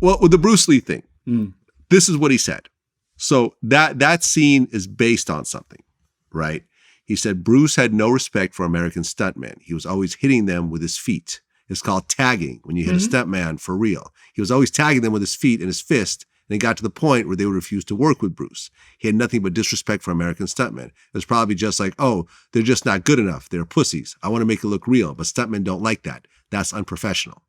Well, with the Bruce Lee thing, this is what he said. So that scene is based on something, right? He said Bruce had no respect for American stuntmen. He was always hitting them with his feet. It's called tagging when you hit a stuntman for real. He was always tagging them with his feet and his fist, and it got to the point where they would refuse to work with Bruce. He had nothing but disrespect for American stuntmen. It was probably just like, oh, they're just not good enough. They're pussies. I want to make it look real, but stuntmen don't like that. That's unprofessional.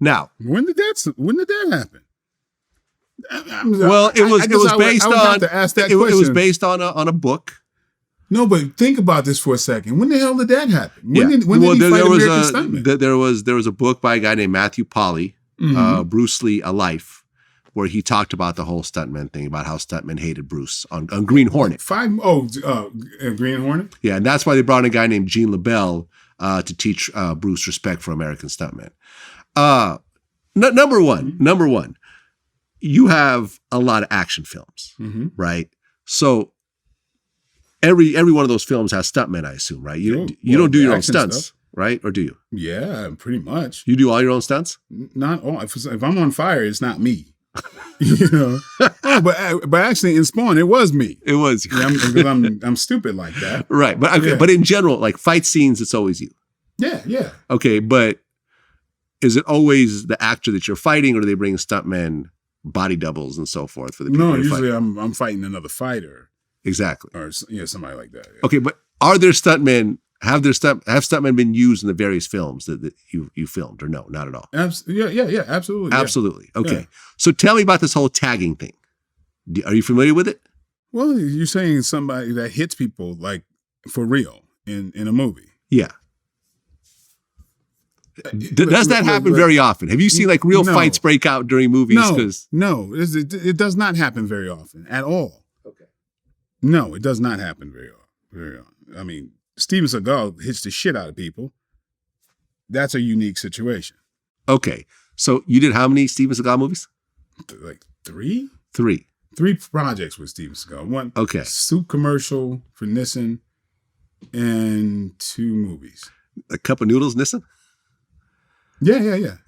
Now, when did that happen? Well, it was based on a book. No, but think about this for a second. When the hell did that happen? When did he fight American stuntmen? There was a book by a guy named Matthew Polly, Bruce Lee, A Life, where he talked about the whole stuntman thing, about how stuntmen hated Bruce on Green Hornet. Green Hornet? Yeah, and that's why they brought in a guy named Gene LaBelle to teach Bruce respect for American stuntmen. Number one, you have a lot of action films, right? So every one of those films has stuntmen, I assume, right? You don't do your own stunts, stuff. Right? Or do you? Yeah, pretty much. You do all your own stunts? Not all. If I'm on fire, it's not me. You know? But actually in Spawn, it was me. It was you. Yeah, because I'm stupid like that. Right. But in general, like fight scenes, it's always you. Yeah. Okay, but is it always the actor that you're fighting, or do they bring stuntmen, body doubles, and so forth for the people? No, usually I'm fighting another fighter. Exactly. Or somebody like that. Yeah. Okay, but are there stuntmen? Have stuntmen been used in the various films that you filmed, or no, not at all? Yeah, absolutely. Absolutely. Yeah. Okay. Yeah. So tell me about this whole tagging thing. Are you familiar with it? Well, you're saying somebody that hits people like for real in a movie. Yeah. Does that happen very often? Have you seen like real fights break out during movies? No, it does not happen very often at all. Okay. No, it does not happen very often. I mean, Steven Seagal hits the shit out of people. That's a unique situation. Okay. So you did how many Steven Seagal movies? Like 3? 3. 3 projects with Steven Seagal. One soup commercial for Nissan and 2 movies. A Cup of Noodles, Nissan? Yeah,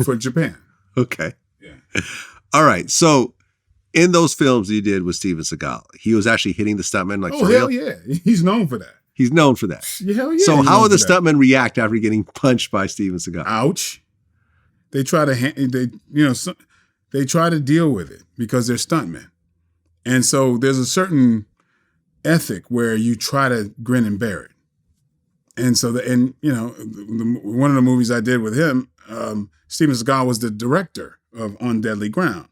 for Japan. Okay. Yeah. All right. So in those films you did with Steven Seagal, he was actually hitting the stuntmen like for real? Hell yeah. He's known for that. He's known for that. Hell yeah. So how would the stuntmen react after getting punched by Steven Seagal? Ouch. They try to they try to deal with it because they're stuntmen. And so there's a certain ethic where you try to grin and bear it. And so, one of the movies I did with him, Steven Seagal was the director of On Deadly Ground,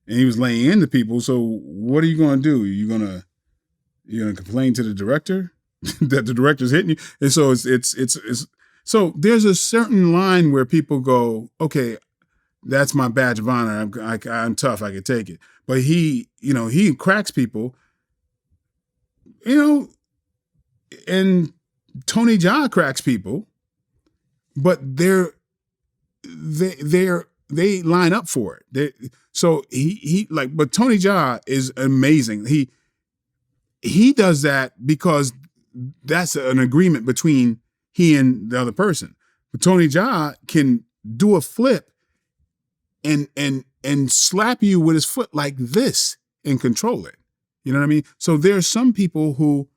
and he was laying into people. So, what are you going to do? You're going to complain to the director that the director's hitting you? And so it's so there's a certain line where people go, okay, that's my badge of honor. I'm tough. I can take it. But he cracks people, and Tony Jaa cracks people, but they line up for it. But Tony Jaa is amazing. He does that because that's an agreement between he and the other person. But Tony Jaa can do a flip and slap you with his foot like this and control it. You know what I mean? So there's some people who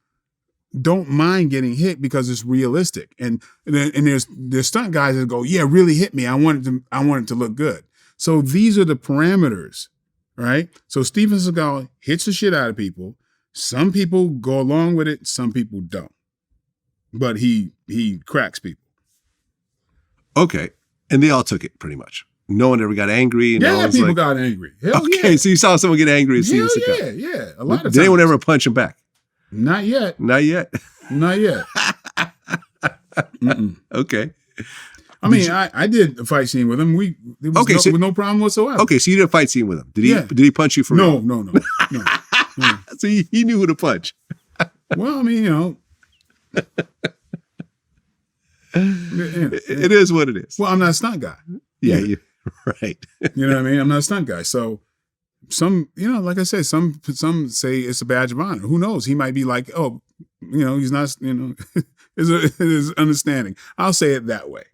don't mind getting hit because it's realistic. And there's stunt guys that go, yeah, really hit me. I want it to look good. So these are the parameters, right? So Steven Seagal hits the shit out of people. Some people go along with it. Some people don't. But he cracks people. Okay. And they all took it pretty much. No one ever got angry. Yeah, people got angry. Hell okay, yeah. So you saw someone get angry at Steven Seagal. Yeah. A lot of times. Did anyone ever punch him back? Not yet. Not yet. Okay. I mean, I did a fight scene with him. There was no problem whatsoever. Okay, so you did a fight scene with him. Did he punch you for real? No. So he knew who to punch. Well, I mean, it is what it is. Well, I'm not a stunt guy. Yeah, you're right. You know what I mean? I'm not a stunt guy. So some, like I said, some say it's a badge of honor. Who knows? He might be like, oh, he's not, is understanding. I'll say it that way.